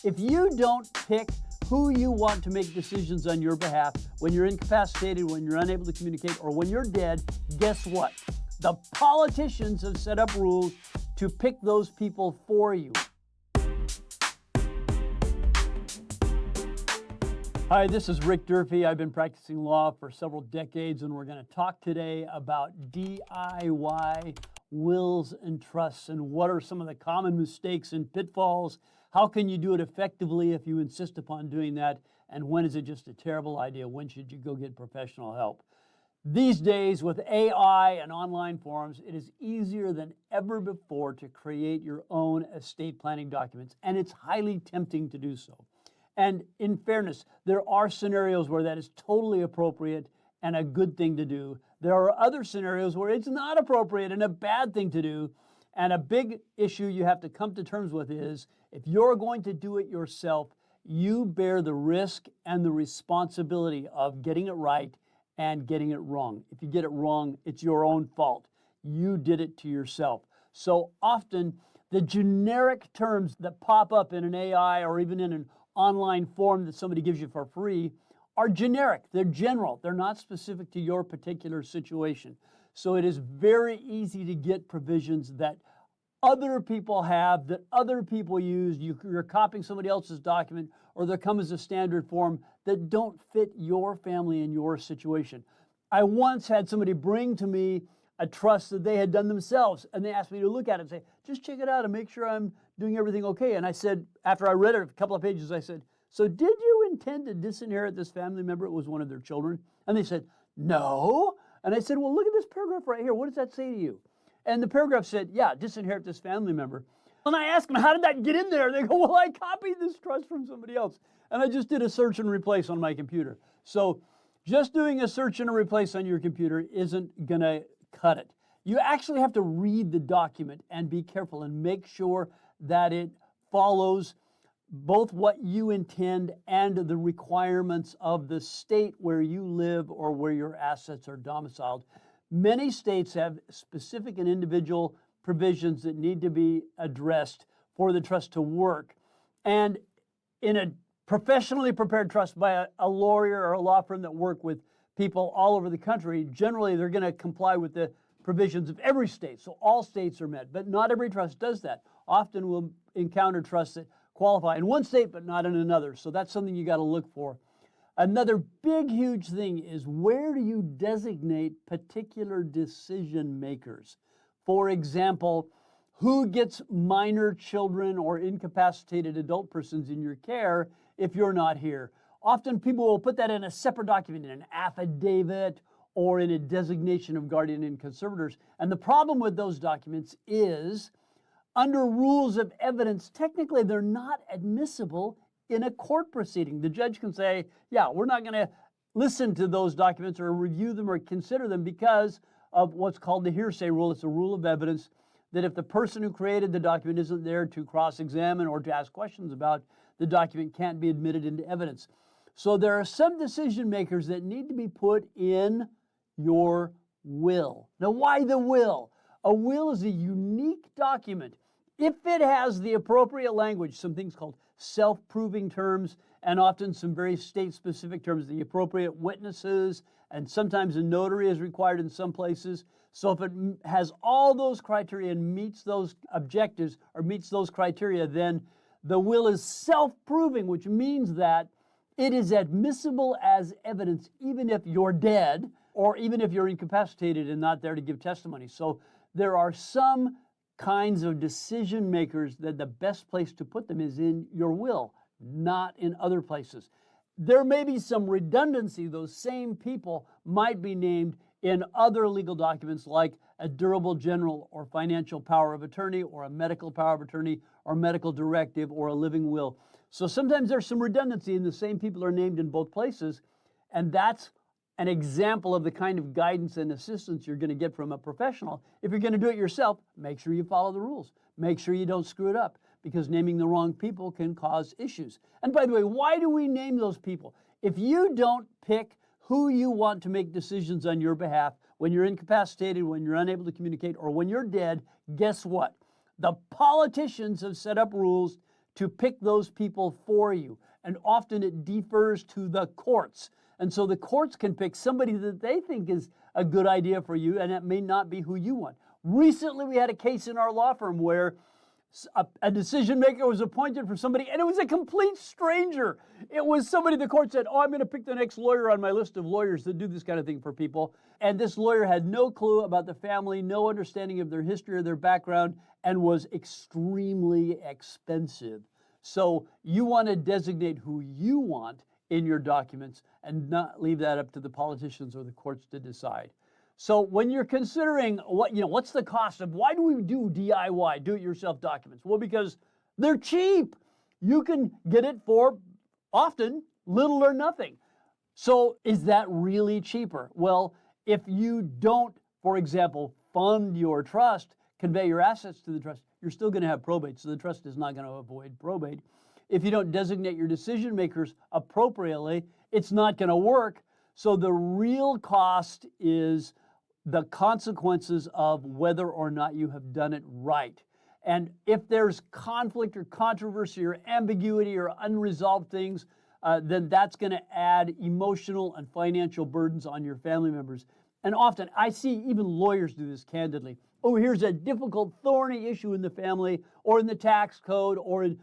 If you don't pick who you want to make decisions on your behalf when you're incapacitated, when you're unable to communicate, or when you're dead, guess what? The politicians have set up rules to pick those people for you. Hi, this is Rick Durfee. I've been practicing law for several decades, and we're going to talk today about DIY wills and trusts and what are some of the common mistakes and pitfalls. How can you do it effectively if you insist upon doing that? And when is it just a terrible idea? When should you go get professional help? These days, with AI and online forums, it is easier than ever before to create your own estate planning documents, and it's highly tempting to do so. And in fairness, there are scenarios where that is totally appropriate and a good thing to do. There are other scenarios where it's not appropriate and a bad thing to do. And a big issue you have to come to terms with is if you're going to do it yourself, you bear the risk and the responsibility of getting it right and getting it wrong. If you get it wrong, it's your own fault. You did it to yourself. So often, the generic terms that pop up in an AI or even in an online form that somebody gives you for free are generic. They're general. They're not specific to your particular situation. So it is very easy to get provisions that other people have, that other people use. You're copying somebody else's document, or they come as a standard form that don't fit your family and your situation. I once had somebody bring to me a trust that they had done themselves, and they asked me to look at it and say, just check it out and make sure I'm doing everything okay. And I said, after I read it, a couple of pages, I said, so did you intend to disinherit this family member? It was one of their children. And they said, no. And I said, well, look at this paragraph right here. What does that say to you? And the paragraph said, yeah, disinherit this family member. And I asked them, how did that get in there? They go, well, I copied this trust from somebody else. And I just did a search and replace on my computer. So just doing a search and a replace on your computer isn't going to cut it. You actually have to read the document and be careful and make sure that it follows both what you intend and the requirements of the state where you live or where your assets are domiciled. Many states have specific and individual provisions that need to be addressed for the trust to work. And in a professionally prepared trust by a lawyer or a law firm that work with people all over the country, generally they're going to comply with the provisions of every state. So all states are met, but not every trust does that. Often we'll encounter trusts that qualify in one state but not in another. So that's something you got to look for. Another big, huge thing is, where do you designate particular decision makers? For example, who gets minor children or incapacitated adult persons in your care if you're not here? Often people will put that in a separate document, in an affidavit or in a designation of guardian and conservators. And the problem with those documents is, under rules of evidence, technically they're not admissible in a court proceeding. The judge can say, yeah, we're not going to listen to those documents or review them or consider them because of what's called the hearsay rule. It's a rule of evidence that if the person who created the document isn't there to cross-examine or to ask questions about, the document can't be admitted into evidence. So there are some decision makers that need to be put in your will. Now, why the will? A will is a unique document. If it has the appropriate language, some things called self-proving terms, and often some very state-specific terms, the appropriate witnesses, and sometimes a notary is required in some places. So if it has all those criteria and meets those objectives or meets those criteria, then the will is self-proving, which means that it is admissible as evidence even if you're dead or even if you're incapacitated and not there to give testimony. So there are some kinds of decision makers that the best place to put them is in your will, not in other places. There may be some redundancy. Those same people might be named in other legal documents like a durable general or financial power of attorney or a medical power of attorney or medical directive or a living will. So sometimes there's some redundancy and the same people are named in both places, and that's an example of the kind of guidance and assistance you're going to get from a professional. If you're going to do it yourself, make sure you follow the rules. Make sure you don't screw it up, because naming the wrong people can cause issues. And by the way, why do we name those people? If you don't pick who you want to make decisions on your behalf when you're incapacitated, when you're unable to communicate, or when you're dead, guess what? The politicians have set up rules to pick those people for you. And often it defers to the courts. And so the courts can pick somebody that they think is a good idea for you, and it may not be who you want. Recently, we had a case in our law firm where a decision maker was appointed for somebody, and it was a complete stranger. It was somebody the court said, oh, I'm going to pick the next lawyer on my list of lawyers that do this kind of thing for people. And this lawyer had no clue about the family, no understanding of their history or their background, and was extremely expensive. So you want to designate who you want in your documents and not leave that up to the politicians or the courts to decide. So when you're considering what's the cost of, why do we do DIY, do-it-yourself documents? Well, because they're cheap. You can get it for often little or nothing. So is that really cheaper? Well, if you don't, for example, fund your trust, convey your assets to the trust, you're still going to have probate. So the trust is not going to avoid probate. If you don't designate your decision makers appropriately, it's not going to work. So the real cost is the consequences of whether or not you have done it right. And if there's conflict or controversy or ambiguity or unresolved things, then that's going to add emotional and financial burdens on your family members. And often, I see even lawyers do this candidly. Oh, here's a difficult, thorny issue in the family or in the tax code or in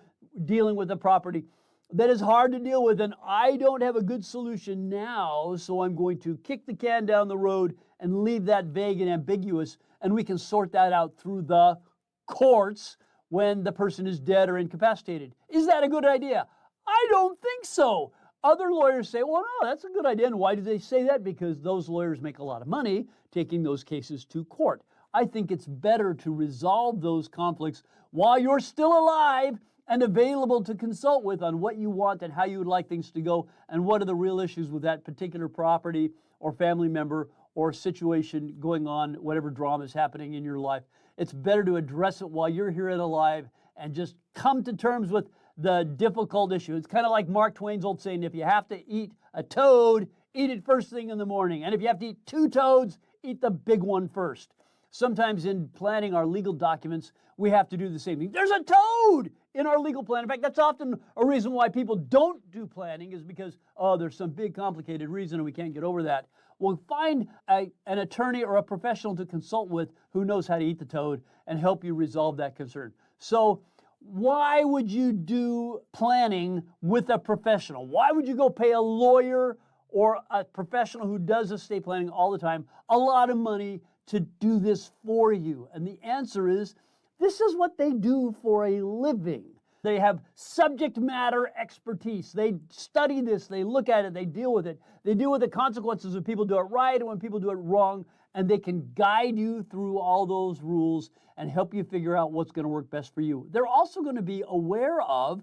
dealing with the property that is hard to deal with, and I don't have a good solution now, so I'm going to kick the can down the road and leave that vague and ambiguous, and we can sort that out through the courts when the person is dead or incapacitated. Is that a good idea? I don't think so. Other lawyers say, well, no, that's a good idea. And why do they say that? Because those lawyers make a lot of money taking those cases to court. I think it's better to resolve those conflicts while you're still alive and available to consult with on what you want and how you would like things to go and what are the real issues with that particular property or family member or situation going on, whatever drama is happening in your life. It's better to address it while you're here and alive and just come to terms with the difficult issue. It's kind of like Mark Twain's old saying, if you have to eat a toad, eat it first thing in the morning. And if you have to eat two toads, eat the big one first. Sometimes in planning our legal documents, we have to do the same thing. There's a toad in our legal plan. In fact, that's often a reason why people don't do planning is because, oh, there's some big complicated reason and we can't get over that. Well, find an attorney or a professional to consult with who knows how to eat the toad and help you resolve that concern. So why would you do planning with a professional? Why would you go pay a lawyer or a professional who does estate planning all the time a lot of money to do this for you? And the answer is, this is what they do for a living. They have subject matter expertise. They study this, they look at it, they deal with it. They deal with the consequences when people do it right and when people do it wrong, and they can guide you through all those rules and help you figure out what's going to work best for you. They're also going to be aware of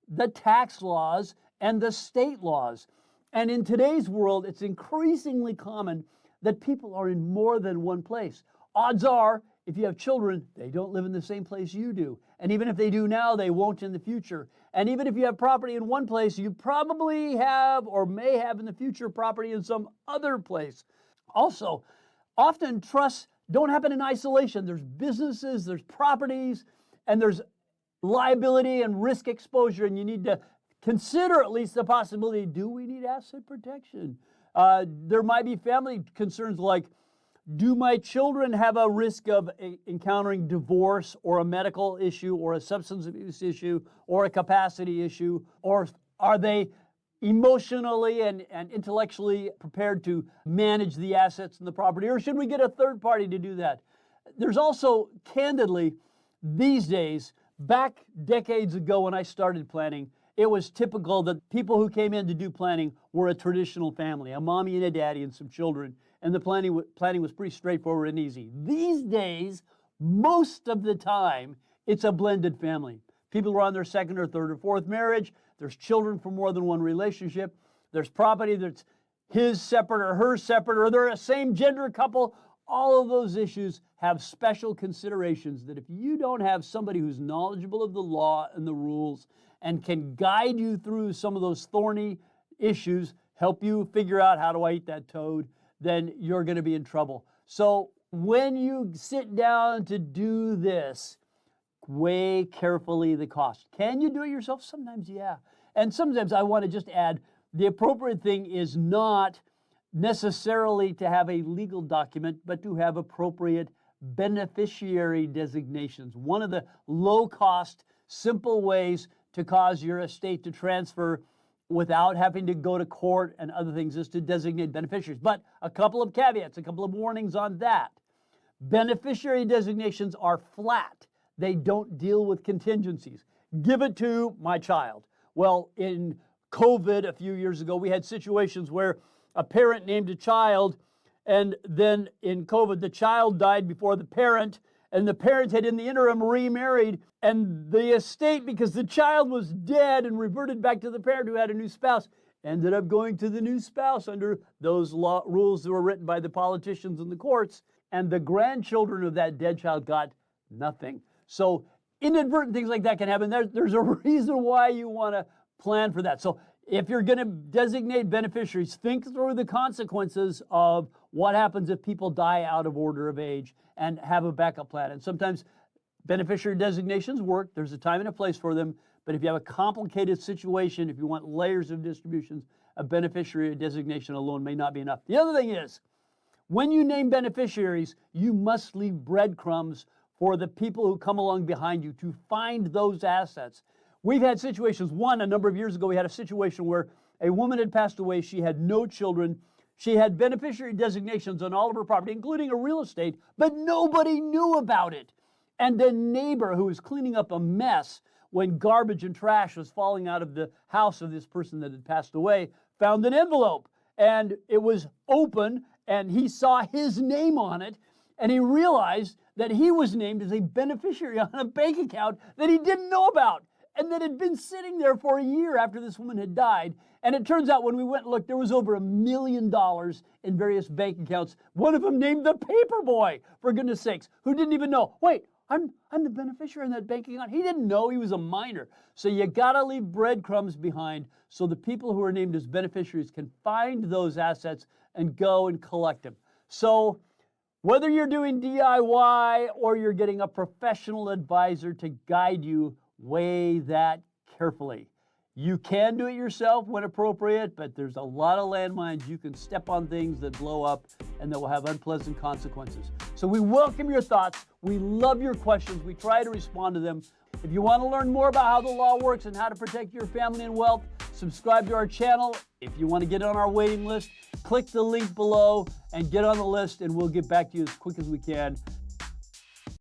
the tax laws and the state laws. And in today's world, it's increasingly common that people are in more than one place. Odds are, if you have children, they don't live in the same place you do. And even if they do now, they won't in the future. And even if you have property in one place, you probably have or may have in the future property in some other place. Also, often trusts don't happen in isolation. There's businesses, there's properties, and there's liability and risk exposure, and you need to consider at least the possibility, do we need asset protection? There might be family concerns like, do my children have a risk of encountering divorce or a medical issue or a substance abuse issue or a capacity issue? Or are they emotionally and intellectually prepared to manage the assets and the property? Or should we get a third party to do that? There's also, candidly, these days, back decades ago when I started planning, it was typical that people who came in to do planning were a traditional family, a mommy and a daddy and some children. And the planning was pretty straightforward and easy. These days, most of the time, it's a blended family. People are on their second or third or fourth marriage. There's children from more than one relationship. There's property that's his separate or her separate, or they're a same gender couple. All of those issues have special considerations that if you don't have somebody who's knowledgeable of the law and the rules and can guide you through some of those thorny issues, help you figure out how do I eat that toad, then you're going to be in trouble. So when you sit down to do this, weigh carefully the cost. Can you do it yourself? Sometimes, yeah. And sometimes I want to just add, the appropriate thing is not necessarily to have a legal document, but to have appropriate beneficiary designations. One of the low-cost, simple ways to cause your estate to transfer without having to go to court and other things is to designate beneficiaries. But a couple of caveats, a couple of warnings on that. Beneficiary designations are flat. They don't deal with contingencies. Give it to my child. Well, in COVID a few years ago, we had situations where a parent named a child, and then in COVID, the child died before the parent, and the parent had in the interim remarried, and the estate, because the child was dead and reverted back to the parent who had a new spouse, ended up going to the new spouse under those rules that were written by the politicians and the courts, and the grandchildren of that dead child got nothing. So inadvertent things like that can happen. There's a reason why you want to plan for that. So if you're going to designate beneficiaries, think through the consequences of what happens if people die out of order of age and have a backup plan. And sometimes beneficiary designations work. There's a time and a place for them. But if you have a complicated situation, if you want layers of distributions, a beneficiary designation alone may not be enough. The other thing is, when you name beneficiaries, you must leave breadcrumbs for the people who come along behind you to find those assets. We've had situations, a number of years ago, we had a situation where a woman had passed away. She had no children. She had beneficiary designations on all of her property, including her real estate, but nobody knew about it. And a neighbor who was cleaning up a mess when garbage and trash was falling out of the house of this person that had passed away found an envelope. And it was open, and he saw his name on it, and he realized that he was named as a beneficiary on a bank account that he didn't know about, and that had been sitting there for a year after this woman had died. And it turns out when we went and looked, there was over $1 million in various bank accounts. One of them named the paper boy, for goodness sakes, who didn't even know. Wait, I'm the beneficiary in that bank account. He didn't know, he was a minor. So you gotta leave breadcrumbs behind so the people who are named as beneficiaries can find those assets and go and collect them. So whether you're doing DIY or you're getting a professional advisor to guide you, weigh that carefully. You can do it yourself when appropriate, but there's a lot of landmines. You can step on things that blow up and that will have unpleasant consequences. So we welcome your thoughts. We love your questions. We try to respond to them. If you want to learn more about how the law works and how to protect your family and wealth, subscribe to our channel. If you want to get on our waiting list, click the link below and get on the list, and we'll get back to you as quick as we can.